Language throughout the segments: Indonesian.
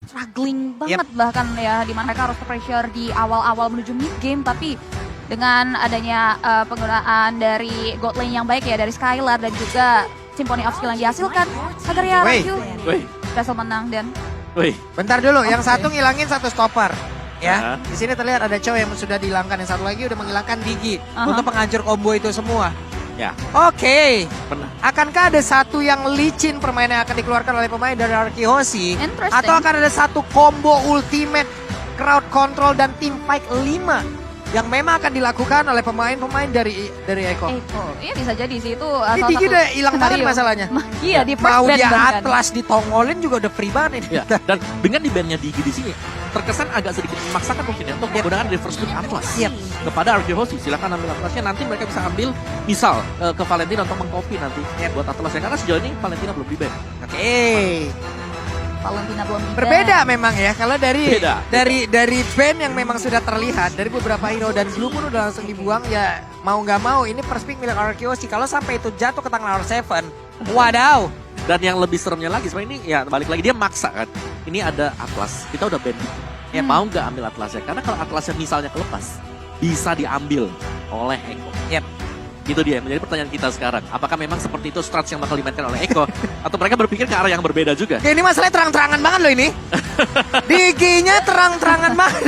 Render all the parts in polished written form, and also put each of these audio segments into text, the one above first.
struggling banget bahkan ya, dimana mereka harus pressure di awal-awal menuju mid game, tapi dengan adanya penggunaan dari god lane yang baik ya dari Skylar dan juga Symphony of Skill yang dihasilkan, Sagaria Raju berhasil menang. Dan bentar dulu, yang satu ngilangin satu stopper. Ya, di sini terlihat ada cowok yang sudah dihilangkan, yang satu lagi udah menghilangkan Digi untuk penghancur combo itu semua. Ya. Oke. Akankah ada satu yang licin permainan yang akan dikeluarkan oleh pemain dari Arkehoshi? Atau akan ada satu combo ultimate crowd control dan team fight 5 yang memang akan dilakukan oleh pemain-pemain dari Eko? Iya bisa jadi sih itu. Ini Digi udah hilang banget masalahnya. Iya, di first mau ban dia bahkan. Atlas ditongolin juga udah free banget ini. Ya, dan dengan di bandnya Digi di sini terkesan agak sedikit memaksakan mungkin ya untuk menggunakan reverse pick Atlas kepada Arkehoshi. Silakan ambil Atlasnya, nanti mereka bisa ambil misal ke Valentina untuk mengcopy nanti buat Atlas ya, karena sejauh ini Valentina belum di ban. Valentina belum di ban. Berbeda memang ya, kalau dari band yang memang sudah terlihat dari beberapa hero dan Blue pun udah langsung dibuang ya, mau nggak mau ini first pick milik Arkehoshi. Kalau sampai itu jatuh ke tangan R7, wadaw. Dan yang lebih seremnya lagi sebenarnya ini ya balik lagi dia maksa kan. Ini ada Atlas, kita udah ban. Ya mau nggak ambil Atlasnya? Karena kalau Atlasnya misalnya kelepas, bisa diambil oleh Eko. Itu dia menjadi pertanyaan kita sekarang. Apakah memang seperti itu strategi yang bakal dimainkan oleh Eko? Atau mereka berpikir ke arah yang berbeda juga? Ini masalahnya terang-terangan banget loh ini. Digi-nya terang-terangan banget.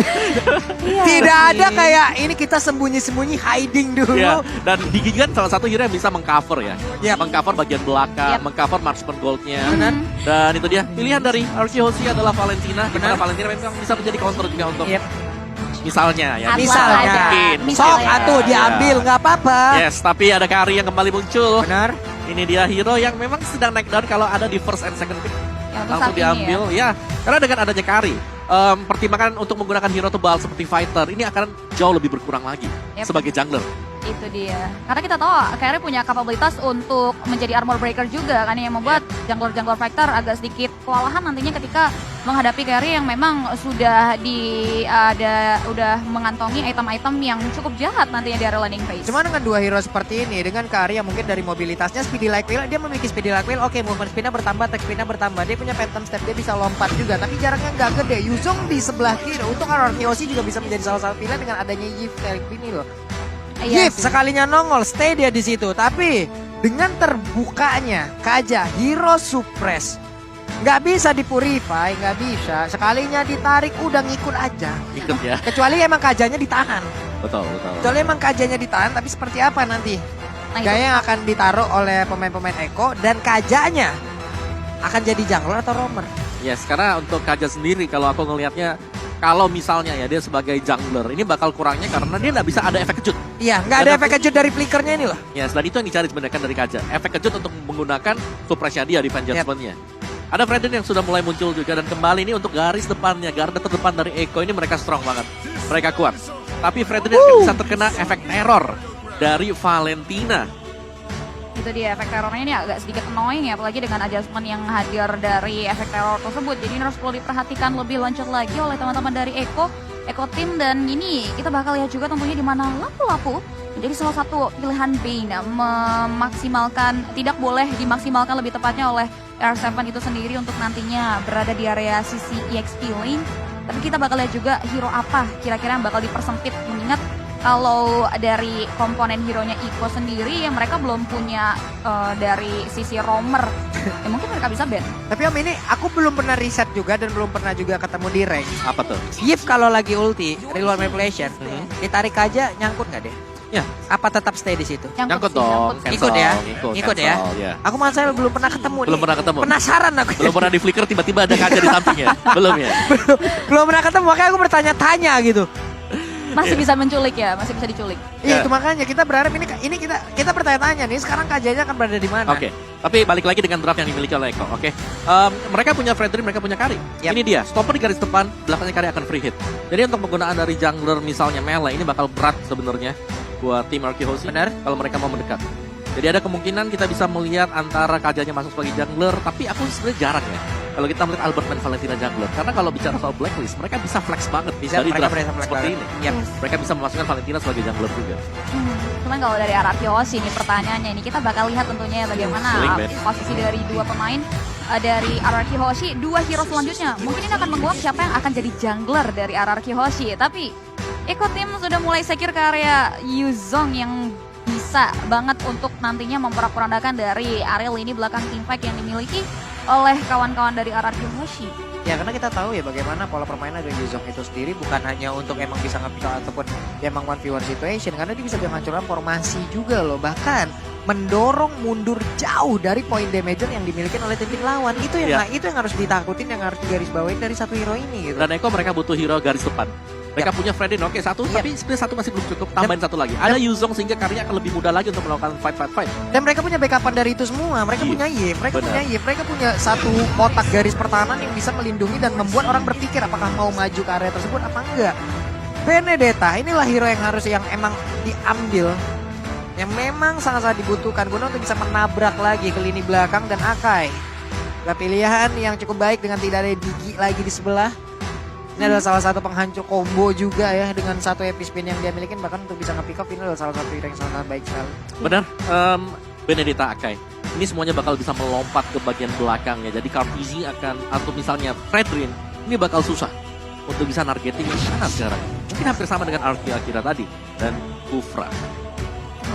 Tidak ada kayak ini kita sembunyi-sembunyi hiding dulu. Ya, dan Digi kan salah satu hero yang bisa mengcover ya. Mengcover bagian belakang, mengcover marksman goldnya. Dan itu dia pilihan dari Arkehoshi adalah Valentina. Dimana Valentina memang bisa menjadi counter juga untuk misalnya ya. Sok atuh diambil nggak apa-apa. Yes, tapi ada Kari yang kembali muncul. Benar. Ini dia hero yang memang sedang naik down kalau ada di first and second pick. Langsung diambil ya. Karena dengan adanya Kari, pertimbangan untuk menggunakan hero tebal seperti fighter ini akan jauh lebih berkurang lagi sebagai jungler. Itu dia. Karena kita tahu Kari punya kapabilitas untuk menjadi armor breaker juga kan, yang membuat jungler-jungler fighter agak sedikit kewalahan nantinya ketika menghadapi Kari yang memang sudah udah mengantongi item-item yang cukup jahat nantinya di area landing phase. Cuma dengan dua hero seperti ini, dengan Kari yang mungkin dari mobilitasnya speedy like wheel, dia memiliki speedy like wheel, oke, movement speednya bertambah, attack speednya bertambah, dia punya phantom step, dia bisa lompat juga, tapi jaraknya nggak gede. Yuzong di sebelah kiri, untuk Arkehoshi juga bisa menjadi salah satu pilihan dengan adanya Yif kayak gini loh. Yif sekalinya nongol, stay dia di situ, tapi dengan terbukanya Kaja, hero suppress, nggak bisa dipurify, nggak bisa. Sekalinya ditarik udah ngikut aja. Ikut ya. Kecuali emang Kajanya ditahan. Betul. Kecuali emang Kajanya ditahan, tapi seperti apa nanti? Gaya yang akan ditaruh oleh pemain-pemain Eko dan Kajanya akan jadi jungler atau roamer? Yes, karena untuk Kaja sendiri kalau aku ngelihatnya, kalau misalnya ya dia sebagai jungler, ini bakal kurangnya karena dia nggak bisa ada efek kejut. Iya, nggak ada efek kejut dari flickernya ini loh. Yes, dan itu yang dicari sebenarnya dari Kaja. Efek kejut untuk menggunakan suppressnya dia di Vengeance-nya. Ada Fredden yang sudah mulai muncul juga, dan kembali ini untuk garis depannya, garda terdepan dari Eko ini mereka strong banget. Mereka kuat. Tapi Fredden yang bisa terkena efek teror dari Valentina. Itu dia, efek terornya ini agak sedikit annoying ya, apalagi dengan adjustment yang hadir dari efek teror tersebut. Jadi ini harus perlu diperhatikan lebih lanjut lagi oleh teman-teman dari Eko Team. Dan ini kita bakal lihat juga tentunya di mana Lapu-Lapu menjadi salah satu pilihan Bane, memaksimalkan, tidak boleh dimaksimalkan lebih tepatnya oleh R7 itu sendiri untuk nantinya berada di area sisi EXP lane. Tapi kita bakal lihat juga hero apa kira-kira yang bakal dipersempit, mengingat kalau dari komponen hero-nya Iko sendiri yang mereka belum punya dari sisi roamer. Ya mungkin mereka bisa ban. Tapi Om, ini aku belum pernah riset juga dan belum pernah juga ketemu di rank. Apa tuh? Yif kalau lagi ulti, reload manipulation, ditarik aja nyangkut nggak deh? Ya. Apa tetap stay di situ? Nyangkut dong. Ikut ya. Aku malah belum pernah ketemu. Belum pernah ketemu. Penasaran aku. Belum pernah di flicker tiba-tiba ada Kaja di sampingnya. Belum ya? belum pernah ketemu, makanya aku bertanya-tanya gitu. Masih bisa menculik ya, masih bisa diculik. Iya, itu makanya kita berharap ini kita bertanya-tanya nih, sekarang Kajanya akan berada di mana? Oke. Tapi balik lagi dengan draft yang dimiliki oleh Eko. Oke. Mereka punya Fredrin, mereka punya Kari. Ini dia, stopper di garis depan, belakangnya Kari akan free hit. Jadi untuk penggunaan dari jungler misalnya melee ini bakal berat sebenarnya buat tim Arkehoshi. Benar. Kalau mereka mau mendekat. Jadi ada kemungkinan kita bisa melihat antara Kajanya masuk sebagai jungler, tapi aku sebenarnya jarang ya kalau kita melihat Albert dan Valentina jungler. Karena kalau bicara soal blacklist, mereka bisa flex banget dari draft seperti ini. Mereka bisa memasukkan Valentina sebagai jungler juga. Cuman kalau dari Arkehoshi ini pertanyaannya ini kita bakal lihat tentunya bagaimana posisi dari dua pemain. dari RRQ Hoshi, 2 hero selanjutnya. Mungkin ini akan menguak siapa yang akan jadi jungler dari RRQ Hoshi. Tapi Eko Team sudah mulai secure ke area Yuzong yang bisa banget untuk nantinya memporak-porandakan dari area lini belakang teamfight yang dimiliki oleh kawan-kawan dari RRQ Hoshi. Ya karena kita tahu ya bagaimana pola permainan dari Yuzong itu sendiri bukan hanya untuk emang bisa nge-pick ataupun emang 1v1 situation. Karena dia bisa menghancurkan formasi juga loh. Bahkan mendorong mundur jauh dari poin damager yang dimiliki oleh tim lawan. Itu yang itu yang harus ditakutin, yang harus digarisbawahi dari satu hero ini gitu. Dan Eko mereka butuh hero garis depan. Mereka punya Fredin, oke satu, tapi sebenarnya satu masih belum cukup. Tambahin satu lagi. Ada Yuzong sehingga karya akan lebih mudah lagi untuk melakukan fight. Dan mereka punya backupan dari itu semua. Mereka punya Yi, mereka punya satu kotak garis pertahanan yang bisa melindungi dan membuat orang berpikir apakah mau maju ke area tersebut apa enggak. Benedetta inilah hero yang emang diambil, yang memang sangat-sangat dibutuhkan guna untuk bisa menabrak lagi ke lini belakang dan Akai. Pilihan yang cukup baik dengan tidak ada Digi lagi di sebelah. Ini adalah salah satu penghancur combo juga ya dengan satu epic spin yang dia miliki, bahkan untuk bisa nge-pick up ini adalah salah satu hero yang sangat baik sekali. Benar, Benedetta Akai. Ini semuanya bakal bisa melompat ke bagian belakangnya. Jadi Cartesi akan, atau misalnya Fredrin, ini bakal susah untuk bisa nargeting sana sekarang. Mungkin hampir sama dengan Arki Akira tadi. Dan Kufra.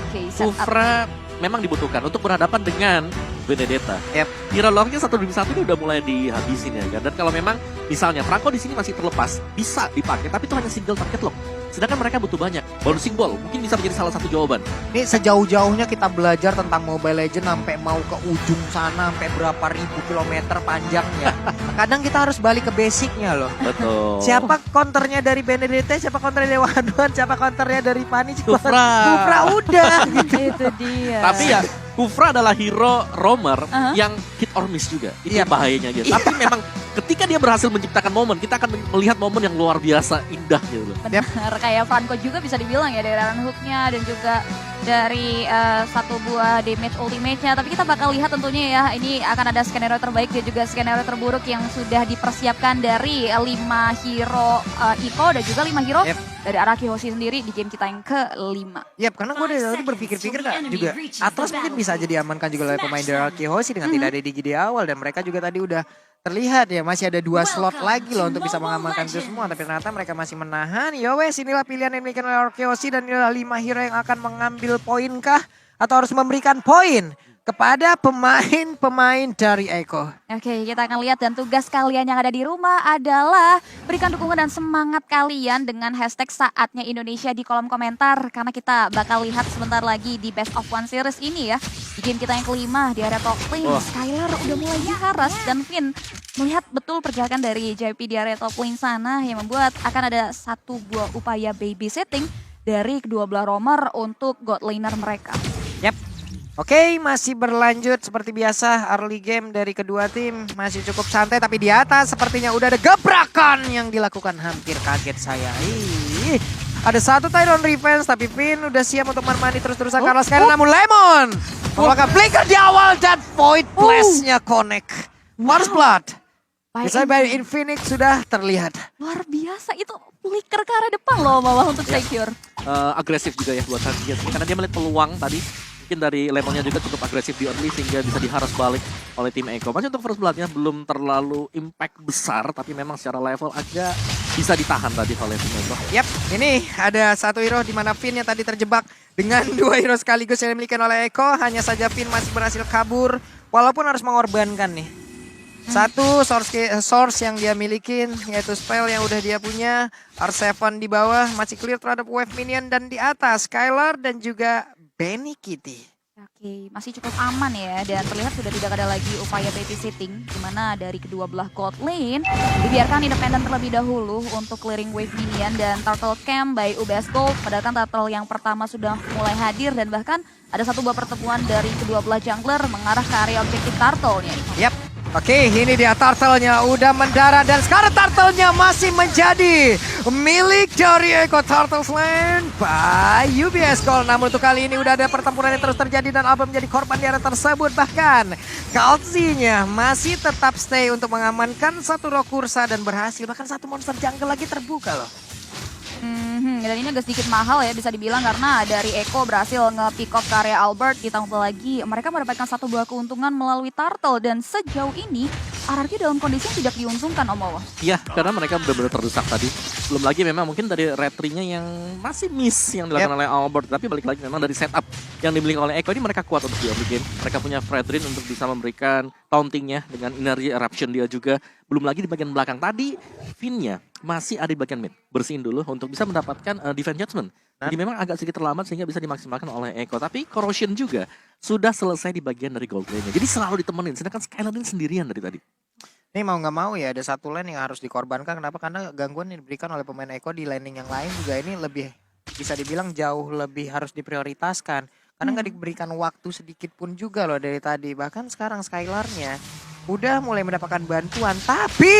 Oke, Kufra memang dibutuhkan untuk berhadapan dengan Benedetta. Yep. Hero lore-nya 1-1 ini udah mulai dihabisin ya kan. Dan kalau memang misalnya Franco di sini masih terlepas, bisa dipakai, tapi itu hanya single target lock. Sedangkan mereka butuh banyak. Bouncing ball mungkin bisa menjadi salah satu jawaban. Ini sejauh-jauhnya kita belajar tentang Mobile Legends sampai mau ke ujung sana, sampai berapa ribu kilometer panjangnya. Kadang kita harus balik ke basicnya loh. Betul. Siapa counternya dari Benedetta, siapa counternya dari Waduan, siapa counternya dari Panis. Kufra. Kufra udah. Itu dia. Tapi ya Kufra adalah hero roamer yang hit or miss juga. Itu bahayanya dia. Tapi memang ketika dia berhasil menciptakan momen, kita akan melihat momen yang luar biasa indah gitu loh. Benar, kayak Franco juga bisa dibilang ya dari run hook-nya dan juga dari satu buah damage ultimate-nya. Tapi kita bakal lihat tentunya ya, ini akan ada skenario terbaik dan juga skenario terburuk yang sudah dipersiapkan dari 5 hero Iko dan juga 5 hero dari Araki Hoshi sendiri di game kita yang ke-5. Yap, karena gue dari tadi berpikir-pikir juga Atlas mungkin bisa jadi amankan juga oleh pemain dari Araki Hoshi dengan tidak ada Digi di awal. Dan mereka juga tadi udah terlihat ya masih ada 2 slot lagi loh untuk bisa mengamankan itu semua. Tapi ternyata mereka masih menahan. Ya wes, inilah pilihan yang dimiliki oleh Araki Hoshi dan inilah 5 hero yang akan mengambil poin kah? Atau harus memberikan poin kepada pemain-pemain dari Eko. Oke, kita akan lihat dan tugas kalian yang ada di rumah adalah berikan dukungan dan semangat kalian dengan hashtag saatnya Indonesia di kolom komentar. Karena kita bakal lihat sebentar lagi di Best of One Series ini ya. Di game kita yang ke-5 di area top lane, Skylar udah mulai diharas dan Finn melihat betul pergerakan dari JP di area top lane sana yang membuat akan ada satu buah upaya babysitting dari kedua belah roamer untuk god laner mereka. Yap. Oke, masih berlanjut seperti biasa early game dari kedua tim. Masih cukup santai tapi di atas sepertinya udah ada gebrakan yang dilakukan. Hampir kaget saya. Ada satu Tyron Revenge tapi Finn udah siap untuk mani terus-terusan karena sekali namun Lemon melakukan flicker di awal dan Void Blast-nya connect. First Blood. Bisa by Infinix sudah terlihat. Luar biasa itu flicker ke arah depan loh bawah untuk secure. Agresif juga ya buat Hansias karena dia melihat peluang tadi. Mungkin dari Lemonnya juga cukup agresif di early sehingga bisa diharas balik oleh tim Eko. Masih untuk first blood-nya belum terlalu impact besar tapi memang secara level agak bisa ditahan tadi oleh tim Eko. Yap, ini ada satu hero di mana Finn yang tadi terjebak dengan 2 hero sekaligus yang dimiliki oleh Eko. Hanya saja Finn masih berhasil kabur walaupun harus mengorbankan nih. Satu source yang dia milikin yaitu spell yang udah dia punya. R7 di bawah masih clear terhadap wave minion dan di atas Skylar dan juga Benny Kitty. Oke, masih cukup aman ya dan terlihat sudah tidak ada lagi upaya babysitting di mana dari kedua belah gold lane dibiarkan independen terlebih dahulu untuk clearing wave minion dan turtle camp by UBS Gold. Padahal kan turtle yang pertama sudah mulai hadir dan bahkan ada satu buah pertemuan dari kedua belah jungler mengarah ke area objektif turtle-nya. Yap. Oke, ini dia turtle-nya udah mendarat dan sekarang turtle-nya masih menjadi milik dari Eko Turtles Land by UBS Gold. Namun untuk kali ini udah ada pertempuran yang terus terjadi dan Alba menjadi korban di area tersebut. Bahkan Kalzi-nya masih tetap stay untuk mengamankan satu Rokursa dan berhasil. Bahkan satu monster jungle lagi terbuka loh. Dan ini agak sedikit mahal ya bisa dibilang karena dari Eko berhasil nge-pick off karya Albert, ditambah lagi mereka mendapatkan satu buah keuntungan melalui Turtle dan sejauh ini RRQ dalam kondisi yang tidak diuntungkan Om Wawa. Iya, karena mereka benar-benar terdesak tadi. Belum lagi memang mungkin dari retrinya yang masih miss yang dilakukan oleh Albert. Tapi balik lagi memang dari setup yang dimiliki oleh Eko ini mereka kuat untuk di early game. Mereka punya Fredrin untuk bisa memberikan tauntingnya dengan energy eruption dia juga. Belum lagi di bagian belakang tadi, Finn-nya masih ada di bagian mid. Bersihin dulu untuk bisa mendapatkan defense judgment. Jadi memang agak sedikit terlambat sehingga bisa dimaksimalkan oleh Eko. Tapi Corrosion juga sudah selesai di bagian dari gold lane-nya. Jadi selalu ditemenin, sedangkan Skylar ini sendirian dari tadi. Ini mau nggak mau ya ada satu lane yang harus dikorbankan. Kenapa? Karena gangguan yang diberikan oleh pemain Eko di laning yang lain juga ini lebih bisa dibilang jauh lebih harus diprioritaskan. Karena nggak diberikan waktu sedikit pun juga loh dari tadi. Bahkan sekarang Skylar-nya udah mulai mendapatkan bantuan, tapi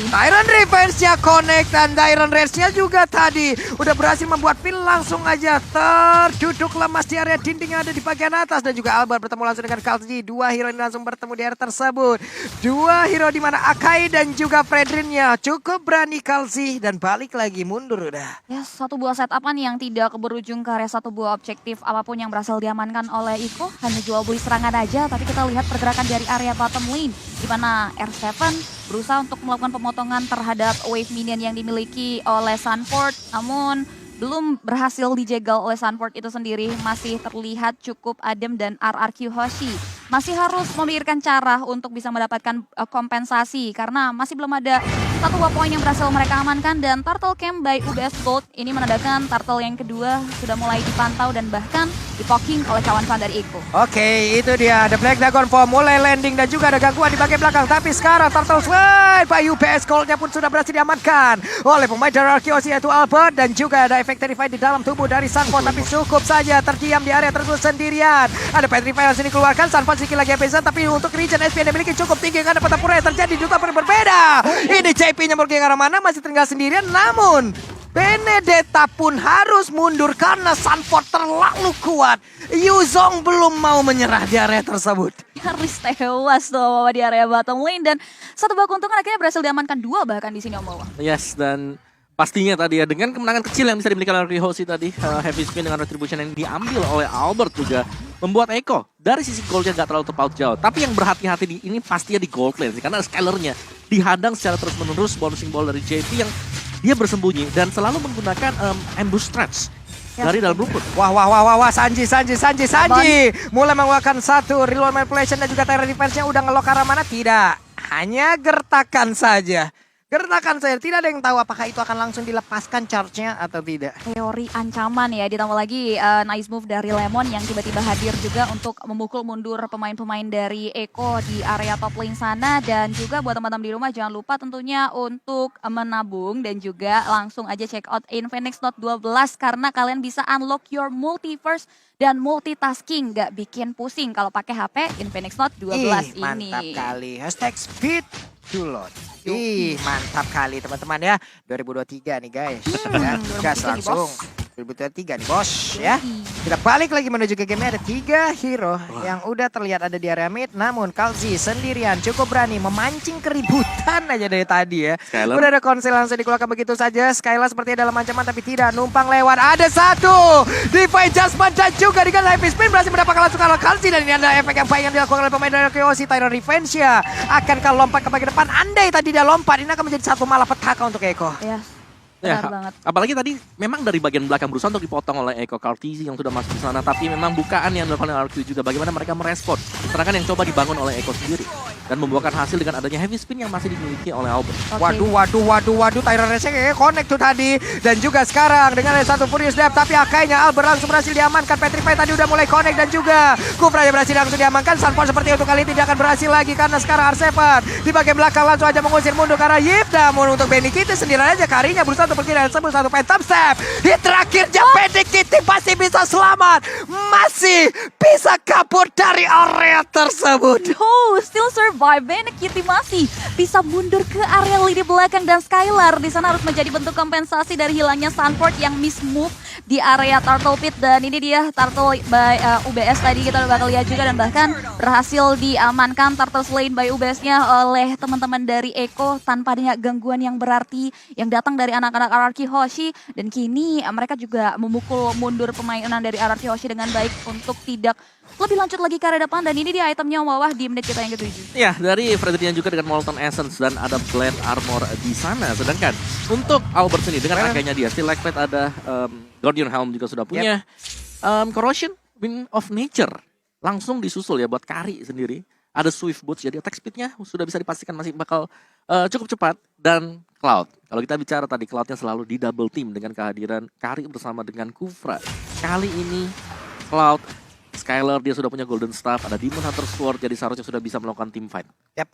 Tyrant Revenge-nya connect dan Tyrant Rage-nya juga tadi udah berhasil membuat Phil langsung aja terduduk lemas di area dinding yang ada di bagian atas. Dan juga Albert bertemu langsung dengan Kalzi. Dua hero ini langsung bertemu di area tersebut. Dua hero di mana Akai dan juga Fredrin-nya cukup berani Kalzi dan balik lagi mundur udah. Ya, satu buah setupan yang tidak berujung ke area satu buah objektif apapun yang berhasil diamankan oleh Iko. Hanya jual beli serangan aja, tapi kita lihat pergerakan dari area bottom lane di mana R7 berusaha untuk melakukan pemotongan terhadap wave minion yang dimiliki oleh Sunford, namun belum berhasil dijegal oleh Sunford itu sendiri. Masih terlihat cukup adem dan RRQ Hoshi masih harus memikirkan cara untuk bisa mendapatkan kompensasi karena masih belum ada satu buah poin yang berhasil mereka amankan. Dan Turtle Camp by UBS Gold ini menandakan Turtle yang kedua sudah mulai dipantau dan bahkan dipoking oleh kawan-kawan dari Eko. Oke, itu dia The Black Dragon Form mulai landing dan juga ada gangguan di bagian belakang. Tapi sekarang Turtle Swipe by UBS Gold-nya pun sudah berhasil diamankan oleh pemain dari Arkeos yaitu Albert. Dan juga ada efek Terrify di dalam tubuh dari Sunford, tapi cukup saja terdiam di area tersebut sendirian. Ada Petrify yang sini keluarkan, Sunford sedikit lagi episode, tapi untuk region SP yang dimiliki cukup tinggi karena pertempuran yang terjadi di duta berbeda. Ini JP-nya pergi ke arah mana, masih tinggal sendirian, namun Benedetta pun harus mundur karena Sunford terlalu kuat. Yuzong belum mau menyerah di area tersebut. Nyaris tewas tuh di area bottom lane dan satu buah keuntungan akhirnya berhasil diamankan dua bahkan di sini Om Wawa. Yes, dan pastinya tadi ya dengan kemenangan kecil yang bisa dimiliki oleh Rihoshi tadi, heavy spin dengan retribution yang diambil oleh Albert juga membuat Eko dari sisi goldnya gak terlalu terpaut jauh. Tapi yang berhati-hati di ini pastinya di gold lane sih, karena Skylar-nya dihadang secara terus-menerus bouncing ball dari JP yang dia bersembunyi dan selalu menggunakan ambush stretch dari dalam rumput. Wah, Sanji. Mulai mengeluarkan satu reload manipulation dan juga Tyrant defense-nya udah ngelok ke arah mana? Tidak, hanya gertakan saja. Tidak ada yang tahu apakah itu akan langsung dilepaskan charge-nya atau tidak. Teori ancaman ya, ditambah lagi nice move dari Lemon yang tiba-tiba hadir juga untuk memukul mundur pemain-pemain dari Eko di area top lane sana. Dan juga buat teman-teman di rumah jangan lupa tentunya untuk menabung dan juga langsung aja check out Infinix Note 12 karena kalian bisa unlock your multiverse dan multitasking, gak bikin pusing kalau pakai HP Infinix Note 12 ini. Mantap kali. #speed to load. Mantap kali teman-teman ya. 2023 nih guys. Ya, gas langsung. 2023 nih bos ya. Kita balik lagi menuju ke game. Ada 3 hero yang udah terlihat ada di area mid. Namun Kalzi sendirian cukup berani memancing keributan aja dari tadi ya. Skylar. Udah ada konsel langsung dikeluarkan begitu saja. Skylar sepertinya dalam ancaman tapi tidak, numpang lewat. Ada satu Divine Judgment dan juga dengan heavy spin berhasil mendapatkan langsung kalau Kalzi. Dan ini ada efek yang baik yang dilakukan oleh pemain dari Arkeosi. Tyrant Revenge ya akan kalau lompat ke bagian depan. Andai tadi dia lompat, ini akan menjadi satu malapetaka untuk Eko. Ya. Ya, Benar banget. apalagi tadi memang dari bagian belakang berusaha untuk dipotong oleh Eko Kartizi yang sudah masuk di sana, tapi memang bukaan yang dilakukan oleh RQ juga bagaimana mereka merespon serangan yang coba dibangun oleh Eko sendiri dan membuahkan hasil dengan adanya heavy spin yang masih dimiliki oleh Albert. Okay. Waduh, Tyrant Rage kayaknya connect tuh tadi. Dan juga sekarang dengan ada satu Furious Depth, tapi akainya Albert langsung berhasil diamankan. Petrify tadi udah mulai connect dan juga Kufra berhasil langsung diamankan. Sunfall seperti untuk kali ini tidak akan berhasil lagi karena sekarang R7 di bagian belakang langsung aja mengusir mundur karena Yip. Namun untuk Benny Kitty sendirian aja karinya berusaha untuk pergi dari satu phantom step. Hit terakhirnya Benny Kitty masih bisa selamat, masih bisa kabur dari area tersebut. Oh, still survive. Benny Kitty masih bisa mundur ke area lini belakang dan Skylar di sana harus menjadi bentuk kompensasi dari hilangnya Sunford yang miss move di area Turtle Pit. Dan ini dia Turtle by UBS tadi kita udah bakal lihat juga, dan bahkan berhasil diamankan Turtle Slain by UBS-nya oleh teman-teman dari Eko tanpa adanya gangguan yang berarti yang datang dari anak-anak RRQ Hoshi. Dan kini mereka juga memukul mundur pemainan dari RRQ Hoshi dengan baik untuk tidak lebih lanjut lagi ke area depan. Dan ini dia itemnya Wawah di menit kita yang ke-7. Ya, dari Frederian juga dengan Molten Essence dan ada Blend Armor di sana. Sedangkan untuk Albert sendiri dengan agaknya dia, Still Like Fate ada Guardian Helm juga sudah punya. Corrosion, Wind of Nature langsung disusul ya buat Kari sendiri. Ada Swift Boots, jadi attack speed-nya sudah bisa dipastikan masih bakal cukup cepat. Dan Cloud, kalau kita bicara tadi Cloud-nya selalu di double team dengan kehadiran Kari bersama dengan Kufra. Kali ini Cloud, Skylar dia sudah punya Golden Staff, ada Demon Hunter Sword, jadi seharusnya sudah bisa melakukan team fight. Yap.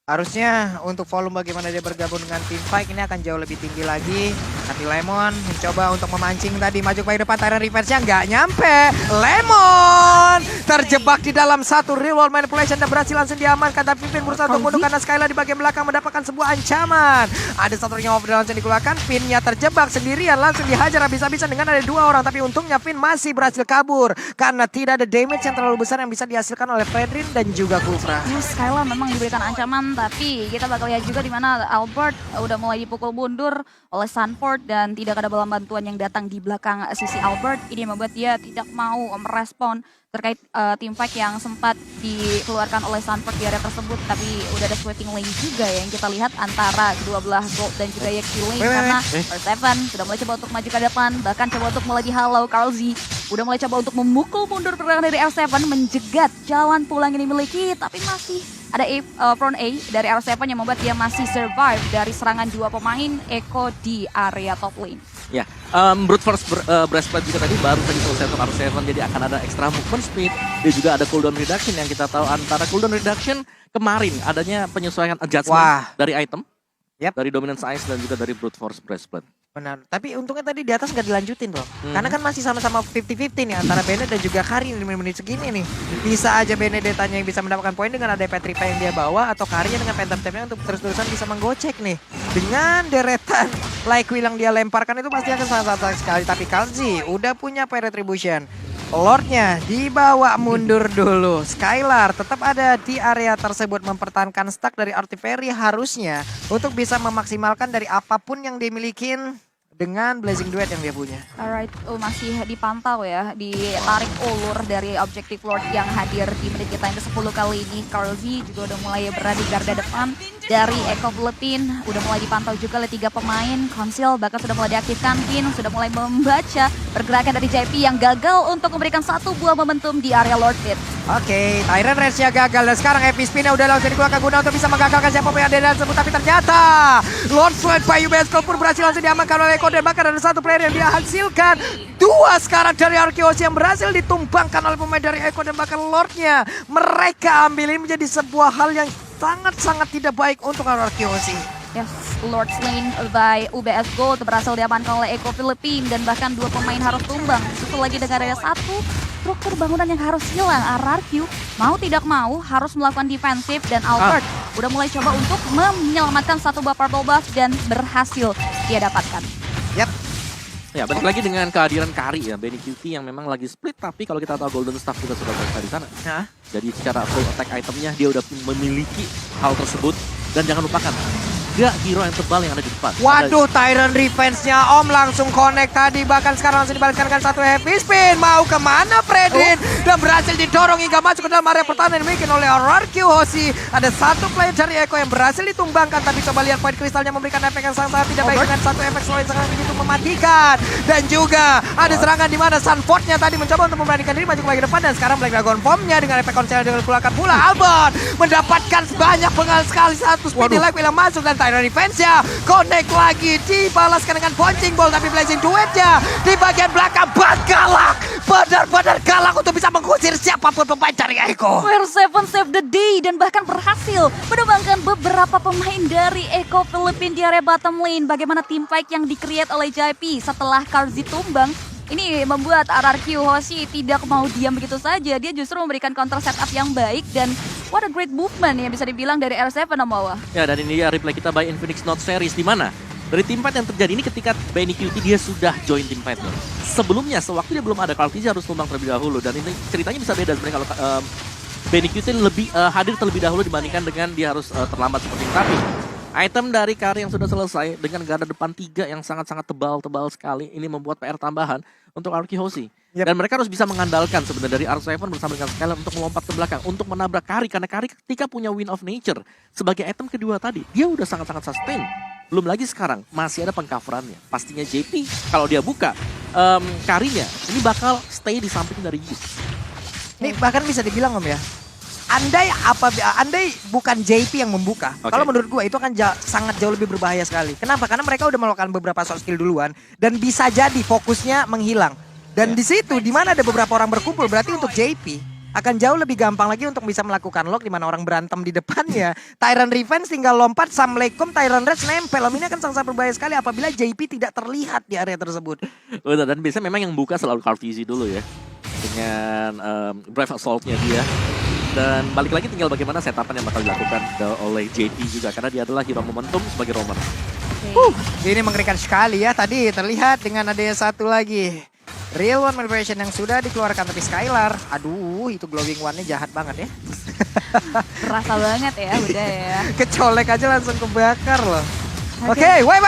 Harusnya untuk volume bagaimana dia bergabung dengan tim fight ini akan jauh lebih tinggi lagi. Tapi Lemon mencoba untuk memancing tadi, maju ke depan, Tyrant Revenge-nya nggak nyampe. Lemon terjebak di dalam satu real world manipulation dan berhasil langsung diamankan. Tapi Pin berusaha untuk mundur karena Skylar di bagian belakang mendapatkan sebuah ancaman. Ada satu ring of the langsung dikeluarkan, Pinnya terjebak sendirian langsung dihajar habis-habisan dengan ada 2 orang. Tapi untungnya Pin masih berhasil kabur karena tidak ada damage yang terlalu besar yang bisa dihasilkan oleh Fredrin dan juga Kufra. Skylar memang diberikan ancaman, tapi kita bakal lihat juga di mana Albert udah mulai dipukul mundur oleh Sanford dan tidak ada bola bantuan yang datang di belakang sisi Albert. Ini membuat dia tidak mau merespon terkait team fight yang sempat dikeluarkan oleh Sanford di area tersebut. Tapi udah ada sweating lane juga ya yang kita lihat antara kedua belah Gold dan juga Yexi lane, karena R7 sudah mulai coba untuk maju ke depan, bahkan coba untuk mulai dihalau. Karl Z udah mulai coba untuk memukul mundur pergerakan dari R7, menjegat jalan pulang yang dimiliki, tapi masih ada front A dari R7 yang membuat dia masih survive dari serangan 2 pemain Eko di area top lane. Ya, Brute Force Breastplate juga tadi baru saja selesai untuk R7, jadi akan ada extra movement speed. Dia juga ada cooldown reduction yang kita tahu antara cooldown reduction kemarin adanya penyesuaian adjustment dari item, dari Dominance Ice dan juga dari Brute Force Breastplate. Benar, tapi untungnya tadi di atas nggak dilanjutin bro. Karena kan masih sama-sama 50-50 nih antara Bennett dan juga Kari di menit segini nih. Bisa aja Benedettanya yang bisa mendapatkan poin dengan ada Petripa yang dia bawa, atau Kari dengan Phantom Step-nya untuk terus-terusan bisa menggocek nih. Dengan deretan Like Will yang dia lemparkan itu pasti akan sangat-sangat sekali. Tapi Kalzi udah punya Pay Retribution. Lordnya dibawa mundur dulu. Skylar tetap ada di area tersebut mempertahankan stack dari Artillery harusnya untuk bisa memaksimalkan dari apapun yang dimiliki dengan Blazing Duet yang dia punya. Alright, masih dipantau ya, ditarik ulur dari Objective Lord yang hadir di menit kita yang ke-10 kali ini. Karl Z juga udah mulai berada di garda depan dari Eko Philippine. Udah mulai dipantau juga oleh 3 pemain. Conceal bahkan sudah mulai diaktifkan. Pin sudah mulai membaca pergerakan dari JP yang gagal untuk memberikan satu buah momentum di area Lord Pit. Oke, Tyrant Rage-nya gagal dan sekarang Epi Spinnya udah langsung dikeluarkan guna untuk bisa menggagalkan siapa yang ada dalam tersebut. Tapi ternyata Lord Slide by UBS pun berhasil langsung diamankan oleh Eko, dan bahkan ada satu player yang dihasilkan. 2 sekarang dari Arkeos yang berhasil ditumbangkan oleh pemain dari Eko, dan bahkan Lordnya mereka ambil. Ini menjadi sebuah hal yang sangat-sangat tidak baik untuk Arkeos. Yes, Lord Slain by UBS Gold berhasil diamankan oleh Eko Philippine, dan bahkan 2 pemain harus tumbang. Susul lagi dengan ada 1 struktur bangunan yang harus hilang. RRQ mau tidak mau harus melakukan defensif, dan Albert udah mulai coba untuk menyelamatkan 1 buah purple buff dan berhasil dia dapatkan. Yap. Ya, balik lagi dengan kehadiran Kari ya, Benny QT yang memang lagi split, tapi kalau kita tahu Golden Staff juga sudah berada di sana. Jadi secara full attack itemnya dia udah memiliki hal tersebut, dan jangan lupakan 3 hero yang tebal yang ada di depan. Waduh, Tyrant Revenge-nya Om langsung connect tadi, bahkan sekarang langsung dibalikkan dengan 1 heavy spin. Mau kemana Fredin? Dan berhasil didorong hingga masuk ke dalam area pertahanan yang dimiliki oleh RRQ Hoshi. Ada 1 player dari Eko yang berhasil ditumbangkan, tapi coba lihat poin kristalnya memberikan efek yang sangat tidak baik dengan 1 efek slow yang sangat begitu mematikan. Dan juga ada serangan di mana Sanford-nya tadi mencoba untuk memberanikan diri maju ke depan, dan sekarang Black Dragon Bomb-nya dengan efek konser dengan dikeluarkan pula. Albert mendapatkan banyak penggal sekali, 1 speedy like yang masuk, dan Tyrant Revenge-nya connect lagi, dibalaskan dengan punching ball, tapi Blazing Duet-nya di bagian belakang galak, benar-benar galak untuk bisa mengusir siapapun pemain dari Eko. R7 save the day dan bahkan berhasil menumbangkan beberapa pemain dari Eko Philippine di area bottom lane. Bagaimana team fight yang di-create oleh JP setelah Karzi tumbang, ini membuat RRQ Hoshi tidak mau diam begitu saja. Dia justru memberikan counter setup yang baik, dan what a great movement ya bisa dibilang dari R7 Omawa. Ya, dan ini dia replay kita by Infinix Note Series, di mana Dari team fight yang terjadi ini ketika Benny QT dia sudah join team fight. Sebelumnya, sewaktu dia belum ada, Kartiji harus tumbang terlebih dahulu. Dan ini ceritanya bisa beda sebenarnya kalau Benny QT lebih hadir terlebih dahulu dibandingkan dengan dia harus terlambat seperti ini. Tapi item dari Kari yang sudah selesai dengan garda depan 3 yang sangat-sangat tebal sekali. Ini membuat PR tambahan untuk Arky Hoshi. Yep. Dan mereka harus bisa mengandalkan sebenarnya dari R7 bersama dengan Skylar untuk melompat ke belakang, untuk menabrak Kari. Karena Kari ketika punya Wind of Nature sebagai item kedua tadi, dia udah sangat-sangat sustain. Belum lagi sekarang, masih ada pengcoverannya. Pastinya JP, kalau dia buka Karinya, ini bakal stay di samping dari Yu. Ini bahkan bisa dibilang Om ya, andai bukan JP yang membuka, kalau menurut gua itu akan sangat jauh lebih berbahaya sekali. Kenapa? Karena mereka udah melakukan beberapa short skill duluan dan bisa jadi fokusnya menghilang. Dan di situ di mana ada beberapa orang berkumpul, berarti untuk JP akan jauh lebih gampang lagi untuk bisa melakukan lock di mana orang berantem di depannya. Tyrant Revenge tinggal lompat, Assalamualaikum, Tyrant Rage nempel. Ini akan sangat berbahaya sekali apabila JP tidak terlihat di area tersebut. Betul, dan biasanya memang yang buka selalu Kartiji dulu ya. Dengan Brave Assault-nya dia. Dan balik lagi tinggal bagaimana setapan yang bakal dilakukan oleh JP juga. Karena dia adalah hero momentum sebagai roamer. Ini mengerikan sekali ya. Tadi terlihat dengan ada satu lagi. Real One Manipulation yang sudah dikeluarkan, tapi Skylar, aduh itu glowing one-nya jahat banget ya. Berasa banget ya udah ya. Kecolek aja langsung kebakar loh. Oke, wait.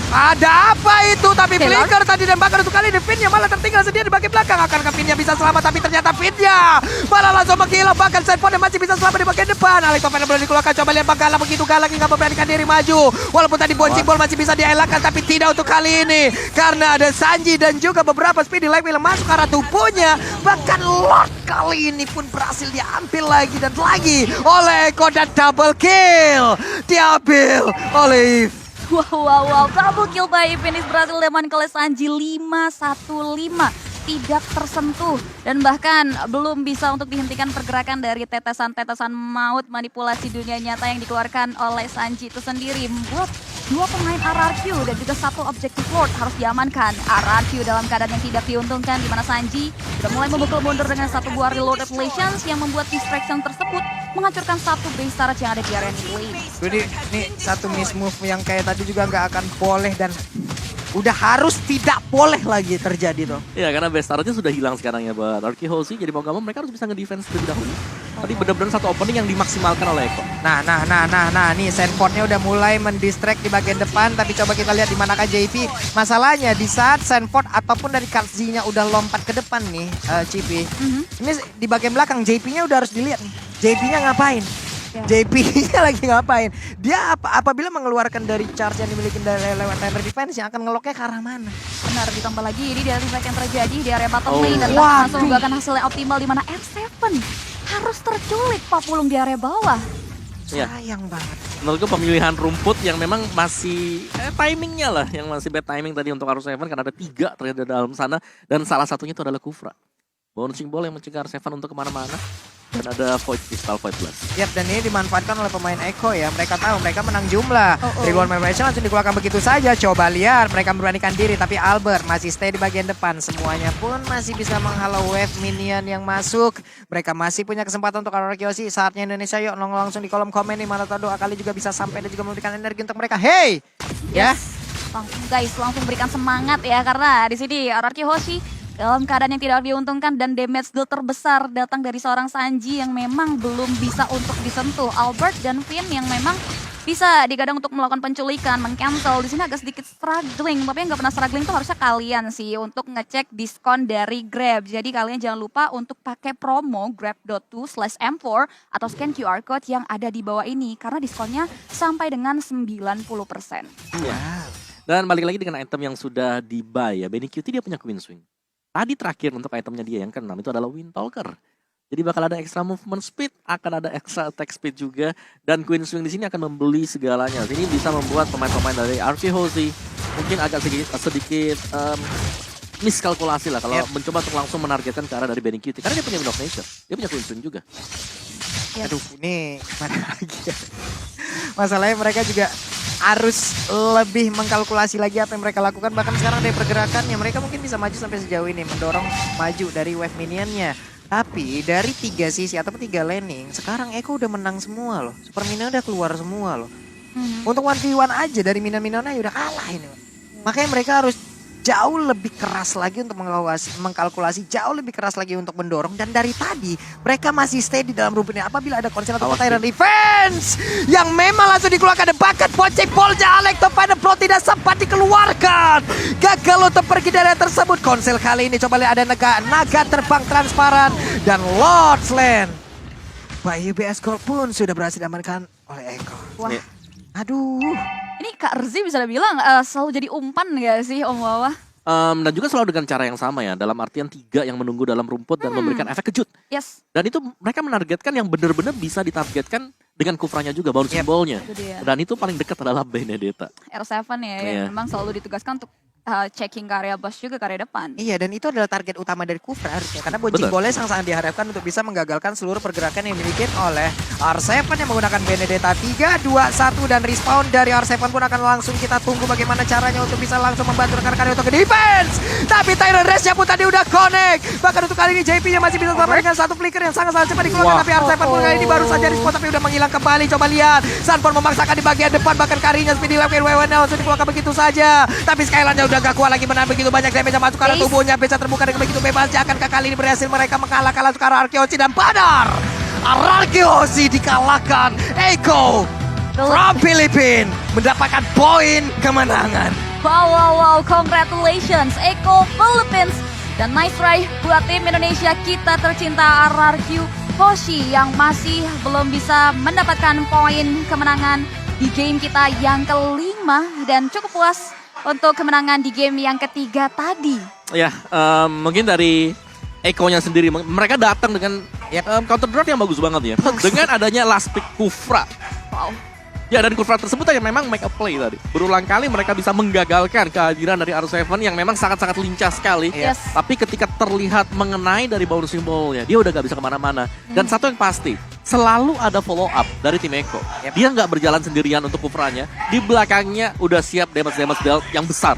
Ada apa itu? Tapi flicker tadi dan bakar untuk kali ini Finnya malah tertinggal sendiri di bagian belakang. Akankah Finnya bisa selamat? Tapi ternyata Finnya malah langsung menghilang. Bahkan Sandford yang masih bisa selamat di bagian depan. Alex Pavan belum dikeluarkan. Coba lihat Bangkala begitu galak hingga memberanikan diri maju. Walaupun tadi bouncing ball masih bisa dielakkan, tapi tidak untuk kali ini. Karena ada Sanji dan juga beberapa Speedy Light Wheel masuk ke arah tubuhnya. Bahkan Lord kali ini pun berhasil diambil lagi dan lagi oleh Eko dan double kill. Diambil oleh Wow, double kill by Finish berhasil diamankan oleh Sanji 5-1-5. Tidak tersentuh dan bahkan belum bisa untuk dihentikan pergerakan dari tetesan-tetesan maut manipulasi dunia nyata yang dikeluarkan oleh Sanji itu sendiri. Membuat dua pemain RRQ dan juga satu objective Lord harus diamankan. RRQ dalam keadaan yang tidak diuntungkan di mana Sanji sudah mulai memukul mundur dengan satu buah reload Revelations yang membuat distraction tersebut menghancurkan satu base turret yang ada di area lane. Jadi ini satu miss move yang kayak tadi juga nggak akan boleh dan udah harus tidak boleh lagi terjadi tuh. Ya karena base turretnya sudah hilang sekarang ya buat Arky Hoshi. Jadi mau gak mau mereka harus bisa nge-defense terlebih dahulu. Tadi benar-benar satu opening yang dimaksimalkan oleh Eko. Nah, nih Sandford-nya udah mulai mendistract di bagian depan. Tapi coba kita lihat di manakah JP. Masalahnya di saat Sandford ataupun dari Kartzi-nya udah lompat ke depan nih, Cipi. Ini di bagian belakang JP-nya udah harus dilihat nih. JP-nya ngapain? JP-nya lagi ngapain? Dia apabila mengeluarkan dari charge yang dimiliki dari lewat Tyrant Defense yang akan ngeloknya ke arah mana? Benar, ditambah lagi ini dari fight yang terjadi di area bottom lane dan langsung menggunakan hasilnya optimal di mana R7 harus terculik Papulung di area bawah. Sayang banget. Menurutku pemilihan rumput yang memang masih timingnya lah yang masih bad timing tadi untuk R7 karena ada 3 ternyata di dalam sana dan salah satunya itu adalah Kufra. Bouncing ball yang mencegah R7 untuk kemana-mana. Dan ada Void Crystal Void Blast. Yap, dan ini dimanfaatkan oleh pemain Eko ya. Mereka tahu mereka menang jumlah. Reward Memoration langsung dikeluarkan begitu saja. Coba lihat, mereka memberanikan diri. Tapi Albert masih stay di bagian depan. Semuanya pun masih bisa menghalau wave minion yang masuk. Mereka masih punya kesempatan untuk Araki Hoshi. Saatnya Indonesia, yuk langsung di kolom komen nih. Mana tahu doa kali juga bisa sampai dan juga memberikan energi untuk mereka. Hey! Ya. Langsung guys, langsung berikan semangat ya. Karena di sini Araki Hoshi dalam keadaan yang tidak diuntungkan dan damage deal terbesar datang dari seorang Sanji yang memang belum bisa untuk disentuh. Albert dan Finn yang memang bisa digadang untuk melakukan penculikan, meng-cancel. Di sini agak sedikit struggling, tapi yang nggak pernah struggling itu harusnya kalian sih untuk ngecek diskon dari Grab. Jadi kalian jangan lupa untuk pakai promo grab.to/m4 atau scan QR code yang ada di bawah ini karena diskonnya sampai dengan 90%. Iya. Dan balik lagi dengan item yang sudah di-buy ya. Benny QT dia punya Queen Swing. Tadi terakhir untuk itemnya dia yang ke-6 itu adalah Windtalker. Jadi bakal ada extra movement speed, akan ada extra attack speed juga. Dan Queen Swing di sini akan membeli segalanya. Ini bisa membuat pemain-pemain dari Arky Hoshi mungkin agak sedikit miskalkulasi lah kalau mencoba untuk langsung menargetkan ke arah dari Benny QT. Karena dia punya Wind of Nature, dia punya Queen Swing juga. Aduh, ini gimana lagi ya? Masalahnya mereka juga harus lebih mengkalkulasi lagi apa yang mereka lakukan. Bahkan sekarang dari pergerakannya mereka mungkin bisa maju sampai sejauh ini, mendorong maju dari wave minionnya. Tapi dari 3 sisi ataupun 3 laning, sekarang Eko udah menang semua loh. Super minion udah keluar semua loh. Untuk 1v1 aja dari Minona udah kalah ini. Makanya mereka harus jauh lebih keras lagi untuk mengkalkulasi, jauh lebih keras lagi untuk mendorong. Dan dari tadi mereka masih stay di dalam rumputnya. Apabila ada konsen atau Tyrant Defense yang memang langsung dikeluarkan. Dan bahkan Pocek Polja Alex Topada Pro tidak sempat dikeluarkan. Gagal untuk pergi dari tersebut. Konsel kali ini coba lihat ada naga terbang transparan. Dan Lord's Land by UBS Gold pun sudah berhasil diamankan oleh Eko. Wah. Aduh. Ini Kak Rzi bisa dibilang selalu jadi umpan gak sih Om Wawa? Dan juga selalu dengan cara yang sama ya, dalam artian 3 yang menunggu dalam rumput dan memberikan efek kejut. Yes. Dan itu mereka menargetkan yang benar-benar bisa ditargetkan dengan kufranya juga, bonus simbolnya. Itu dia. Dan itu paling dekat adalah Benedetta. R7 ya, yang memang selalu ditugaskan untuk checking karya boss juga karya depan. Iya, dan itu adalah target utama dari Kufra harusnya. Karena Boncing Betul. Boleh sangat diharapkan untuk bisa menggagalkan seluruh pergerakan yang dimiliki oleh R7 yang menggunakan Benedetta 3, 2, 1 dan respawn dari R7 pun akan langsung kita tunggu bagaimana caranya untuk bisa langsung membantu rekan-rekan untuk ke defense. Tapi Tyrant Race-nya pun tadi udah connect. Bahkan untuk kali ini JP-nya masih bisa selamat dengan satu flicker yang sangat-sangat cepat dikeluarkan. Tapi R7 pun kali ini baru saja respawn tapi udah menghilang kembali. Coba lihat, Sanford memaksakan di bagian depan, bahkan karinya speedy left WWN langsung dikeluarkan begitu saja. Tapi Skylandnya udah gak kuat lagi menahan begitu banyak damage yang masuk karena tubuhnya bisa terbuka dengan begitu bebas. Akankah kali ini berhasil mereka mengalahkan langsung karena Arkeosi dan Padar. Arkeosi dikalahkan. Eko from Philippines mendapatkan poin kemenangan. Wow, congratulations Eko Philippines. Dan nice try buat tim Indonesia kita tercinta RRQ Hoshi yang masih belum bisa mendapatkan poin kemenangan di game kita yang kelima. Dan cukup puas untuk kemenangan di game yang ketiga tadi. Ya, mungkin dari Eko-nya sendiri, mereka datang dengan counter draft yang bagus banget ya. Dengan adanya last pick Kufra. Wow. Ya, dan Kufra tersebut yang memang make a play tadi. Berulang kali mereka bisa menggagalkan kehadiran dari R7 yang memang sangat-sangat lincah sekali. Yes. Tapi ketika terlihat mengenai dari bonus simbolnya, dia udah gak bisa kemana-mana. Dan satu yang pasti, selalu ada follow up dari tim Eko. Dia nggak berjalan sendirian untuk Kufranya. Di belakangnya udah siap damage belt yang besar.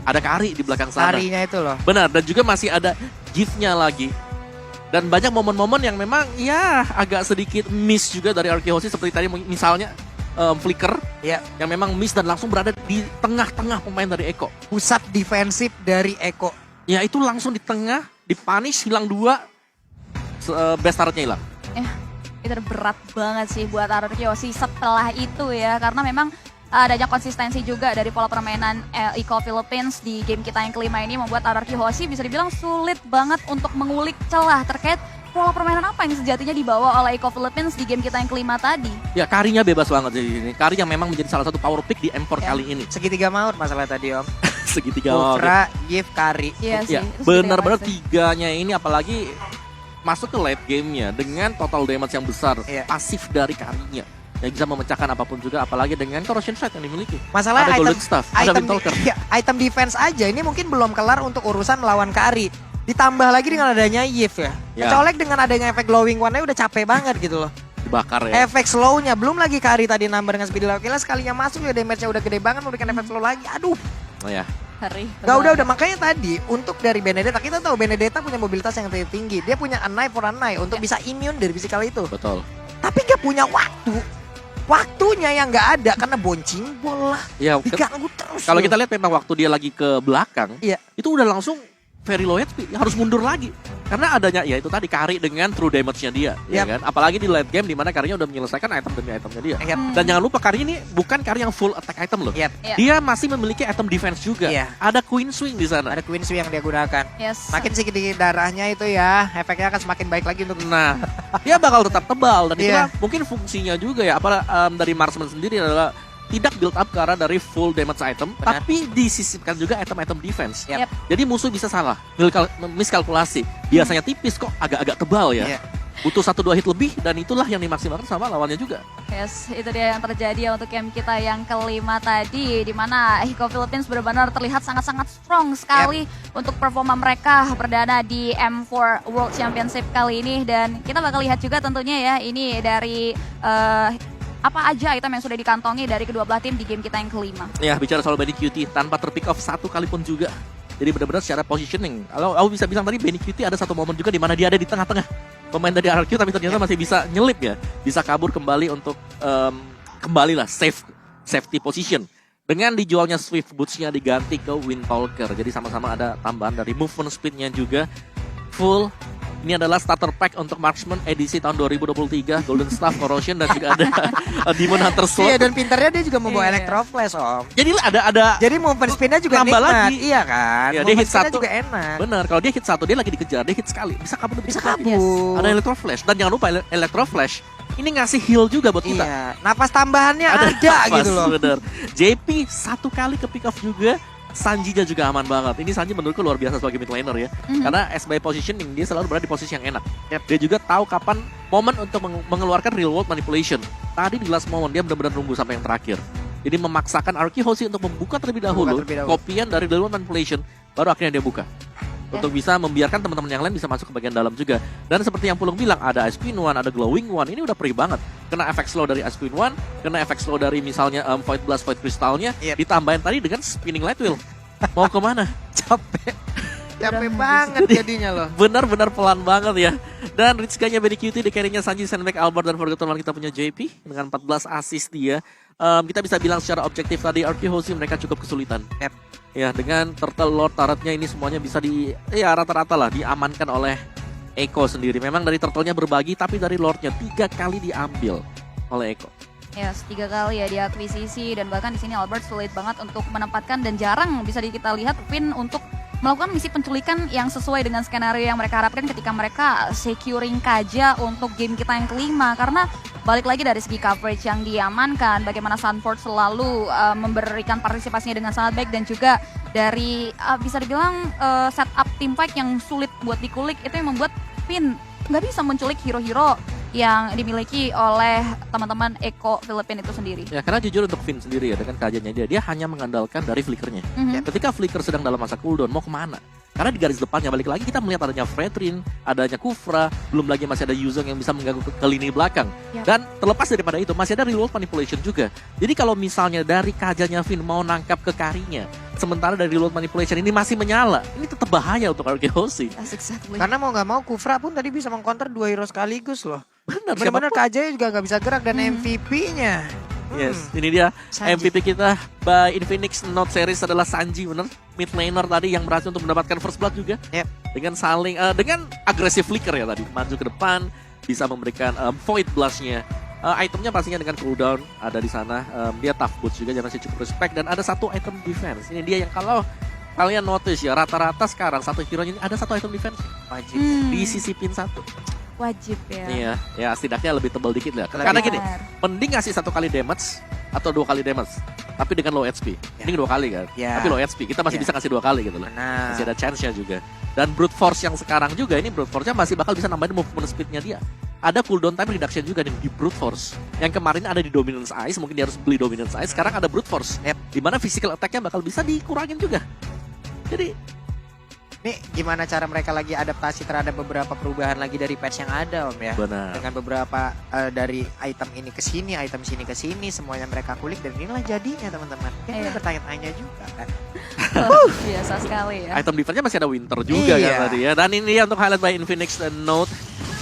Ada Kari di belakang sana. Karinya itu loh. Benar, dan juga masih ada gift-nya lagi. Dan banyak momen-momen yang memang ya agak sedikit miss juga dari Arkeosi. Seperti tadi misalnya flicker yang memang miss dan langsung berada di tengah-tengah pemain dari Eko. Pusat defensif dari Eko. Ya itu langsung di tengah, dipunish, hilang 2, best turretnya hilang. Itu berat banget sih buat Arkeosi setelah itu ya. Karena memang adanya konsistensi juga dari pola permainan Eko Philippines di game kita yang kelima ini membuat RRQ Hoshi bisa dibilang sulit banget untuk mengulik celah terkait pola permainan apa yang sejatinya dibawa oleh Eko Philippines di game kita yang kelima tadi. Ya Karinya bebas banget di sini. Kari yang memang menjadi salah satu power pick di M4 kali ini. Segitiga maut masalah tadi Om. Segitiga maut. Kufra, Giv, Kari. Iya sih. Ya, itu benar-benar segitiga tiganya ini apalagi masuk ke late gamenya dengan total damage yang besar. Pasif dari Karinya. Yang bisa memecahkan apapun juga, apalagi dengan corrosion shot yang dimiliki. Masalah ada item, golden staff, ada Windtalker. Item defense aja ini mungkin belum kelar untuk urusan melawan Kari. Ditambah lagi dengan adanya Yif ya. Kecolek dengan adanya efek glowing one-nya udah capek banget gitu loh. Dibakar ya. Efek slow-nya, belum lagi Kari tadi nambah dengan speed level. Sekalinya masuk ya damage-nya udah gede banget, memberikan efek slow lagi. Aduh. Oh ya. Hari. Gak udah makanya tadi untuk dari Benedetta kita tahu Benedetta punya mobilitas yang tinggi. Dia punya a knife for a knife untuk bisa immune dari physical itu. Betul. Tapi gak punya waktunya yang nggak ada karena boncing bola Ya, diganggu terus. kalau kita lihat memang waktu dia lagi ke belakang, itu udah langsung very low HP, harus mundur lagi. Karena adanya ya itu tadi Kari dengan true damage-nya dia, ya kan? Apalagi di late game di mana Karinya udah menyelesaikan item demi itemnya dia. Dan jangan lupa Kari ini bukan Kari yang full attack item loh. Dia masih memiliki item defense juga. Ada Queen Swing di sana. Ada Queen Swing yang dia gunakan. Yes. Makin sedikit darahnya itu ya, efeknya akan semakin baik lagi untuk. Nah, dia bakal tetap tebal dan itulah mungkin fungsinya juga ya. Dari Marksman sendiri adalah tidak build up ke arah dari full damage item, tapi disisipkan juga item-item defense. Jadi musuh bisa salah, miskalkulasi. Biasanya tipis kok agak-agak tebal ya. Butuh 1-2 hit lebih dan itulah yang dimaksimalkan sama lawannya juga. Yes, itu dia yang terjadi ya untuk game kita yang kelima tadi, di mana Eko Philippines benar-benar terlihat sangat-sangat strong sekali untuk performa mereka perdana di M4 World Championship kali ini. Dan kita bakal lihat juga tentunya ya ini dari apa aja item yang sudah dikantongi dari kedua belah tim di game kita yang kelima. Ya, bicara soal Benny QT tanpa terpick off satu kali pun juga. Jadi benar-benar secara positioning. Kalau aku bisa bilang tadi Benny QT ada satu momen juga di mana dia ada di tengah-tengah pemain dari RRQ tapi ternyata masih bisa nyelip ya. Bisa kabur kembali untuk kembalilah safety position. Dengan dijualnya Swift Boots-nya diganti ke Windtalker. Jadi sama-sama ada tambahan dari movement speed-nya juga full. Ini adalah starter pack untuk Marksman edisi tahun 2023, Golden Staff, Corrosion, dan juga ada Demon Hunter Sword. Iya, dan pintarnya dia juga membawa Iya. Electro Flash, Om. Jadi ada Jadi movement spin-nya juga Tambah nikmat. lagi. Iya kan? Iya, dia Movement hit spin-nya satu. juga enak. bener, kalau dia hit satu, dia lagi dikejar, dia hit sekali, bisa kabur lebih Bisa cepat. kabur. Ada Electro Flash, dan jangan lupa Electro Flash ini ngasih heal juga buat kita. Iya, napas tambahannya ada, nafas, gitu loh. Bener. JP satu kali ke pick off juga. Sanjinya juga aman banget. Ini Sanji menurutku luar biasa sebagai mid laner ya. Karena as by positioning dia selalu berada di posisi yang enak. Dia juga tahu kapan momen untuk mengeluarkan real world manipulation. Tadi di last moment dia benar-benar nunggu sampai yang terakhir. Jadi memaksakan Arky Hoshi untuk membuka terlebih dahulu kopian dari real world manipulation, baru akhirnya dia buka. Untuk bisa membiarkan teman-teman yang lain bisa masuk ke bagian dalam juga. Dan seperti yang Pulung bilang, ada Ice Queen One, ada Glowing One. Ini udah perih banget. Kena efek slow dari Ice Queen One, kena efek slow dari misalnya Void Blast, Void Crystalnya, ditambahin tadi dengan Spinning Light Wheel. Mau kemana? Capek. Capek banget jadinya loh. Benar-benar pelan banget ya. Dan Ritsuka-nya Benny Cutie, di carry-nya Sanji, Sandbag, Albert, dan Forgotten One kita punya JP dengan 14 assist dia. Kita bisa bilang secara objektif tadi Arky Hoshi mereka cukup kesulitan. Ya, dengan Turtle Lord Turret-nya ini semuanya bisa rata-rata lah diamankan oleh Eko sendiri. Memang dari Turtle-nya berbagi, tapi dari Lord-nya 3 kali diambil oleh Eko. Yes, 3 kali ya diakuisisi, dan bahkan di sini Albert sulit banget untuk menempatkan, dan jarang bisa kita lihat Vin untuk melakukan misi penculikan yang sesuai dengan skenario yang mereka harapkan ketika mereka securing Kaja untuk game kita yang kelima. Karena balik lagi dari segi coverage yang diamankan, bagaimana Sunford selalu memberikan partisipasinya dengan sangat baik, dan juga dari bisa dibilang setup team fight yang sulit buat dikulik, itu yang membuat Vin nggak bisa menculik hero-hero yang dimiliki oleh teman-teman Eko Philippines itu sendiri. Ya, karena jujur untuk Vin sendiri ya, dengan kajanya dia hanya mengandalkan dari flickernya. Ketika flicker sedang dalam masa cooldown, mau kemana? Karena di garis depannya balik lagi kita melihat adanya Fredrin, adanya Kufra, belum lagi masih ada Yuzong yang bisa mengganggu ke lini belakang. Dan terlepas daripada itu masih ada real world manipulation juga. Jadi kalau misalnya dari kajanya Vin mau nangkap ke karinya, sementara dari real world manipulation ini masih menyala, ini tetap bahaya untuk Arky Hoshi. Exactly. Karena mau nggak mau Kufra pun tadi bisa mengcounter 2 hero sekaligus loh. Benar, Benar-benar KJ juga nggak bisa gerak, dan MVP-nya. Yes, ini dia Sanji. MVP kita by Infinix Note Series adalah Sanji, bener. Mid laner tadi yang berhasil untuk mendapatkan first blood juga. Dengan saling dengan agresif flicker ya tadi, maju ke depan, bisa memberikan void blast-nya. Itemnya pastinya dengan cooldown ada di sana. Dia tough boots juga, jangan masih cukup respect, dan ada satu item defense. Ini dia yang kalau kalian notice ya, rata-rata sekarang satu hero-nya ini ada satu item defense wajib disisipin satu. Wajib ya. Iya, ya setidaknya lebih tebal dikit lah. Karena gini, mending ngasih 1 kali damage atau 2 kali damage, tapi dengan low HP. Mending 2 kali kan, tapi low HP. Kita masih bisa kasih 2 kali gitu loh. Masih ada chance-nya juga. Dan brute force yang sekarang juga, ini brute force-nya masih bakal bisa nambahin movement speed-nya dia. Ada cooldown time reduction juga di brute force. Yang kemarin ada di dominance ice, mungkin dia harus beli dominance ice. Sekarang ada brute force, dimana physical attack-nya bakal bisa dikurangin juga. Jadi Nih gimana cara mereka lagi adaptasi terhadap beberapa perubahan lagi dari patch yang ada, Om ya. benar. Dengan beberapa dari item ini ke sini, item sini ke sini, semuanya mereka kulik, dan inilah jadinya teman-teman. Mungkin kita bertanya-tanya juga kan. Biasa sekali ya. Item defense-nya masih ada winter juga kan tadi ya. Dan ini dia untuk highlight by Infinix dan Note.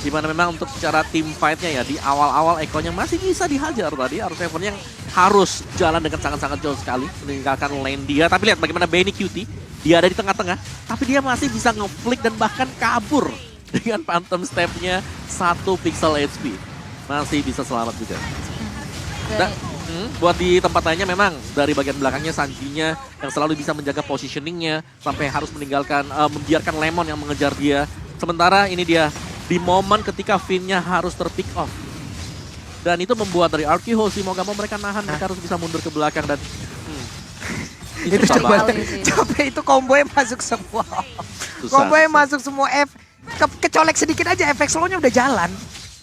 Dimana memang untuk secara team fight-nya ya, di awal-awal Eko-nya masih bisa dihajar tadi. R7 yang harus jalan dengan sangat-sangat jauh sekali meninggalkan lane dia. Tapi lihat bagaimana Benny Cutie, dia ada di tengah-tengah, tapi dia masih bisa nge-flick dan bahkan kabur dengan phantom step-nya 1 pixel HP. Masih bisa selamat juga. Dan buat di tempat lainnya memang dari bagian belakangnya Sanjinya yang selalu bisa menjaga positioningnya sampai harus meninggalkan, membiarkan Lemon yang mengejar dia. Sementara ini dia di momen ketika Vin-nya harus terpick off. Dan itu membuat dari Arky Hoshi mau gak mau mereka nahan, mereka harus bisa mundur ke belakang dan itu coba itu combo masuk semua. Combo masuk semua, kecolek sedikit aja efek slow-nya udah jalan.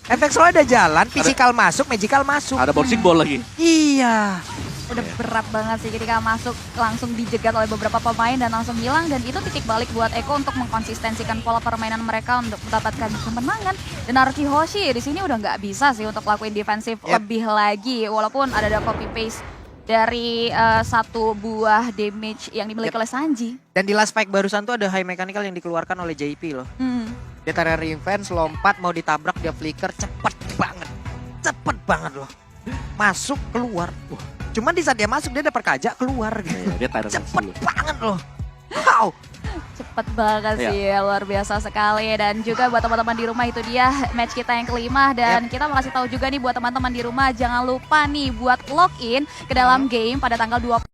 Efek slow udah jalan, physical masuk, magical masuk. Ada bouncing ball lagi. Iya. Udah berat banget sih ketika masuk langsung dijegat oleh beberapa pemain dan langsung hilang, dan itu titik balik buat Eko untuk mengkonsistensikan pola permainan mereka untuk mendapatkan kemenangan. Dan Arky Hoshi di sini udah nggak bisa sih untuk lakuin defensif lebih lagi, walaupun ada copy paste dari satu buah damage yang dimiliki oleh Sanji. Dan di last fight barusan tuh ada high mechanical yang dikeluarkan oleh JP loh. Dia tarik revenge, lompat mau ditabrak, dia flicker, cepet banget loh. masuk, keluar. Cuman di saat dia masuk dia dapat kaca keluar gitu. Iya, dia Tyrant Cepet dulu. banget loh. Wow. Cepet banget sih, luar biasa sekali. Dan juga buat teman-teman di rumah itu dia match kita yang kelima. Dan kita mau kasih tahu juga nih buat teman-teman di rumah, jangan lupa nih buat login ke dalam game pada tanggal 20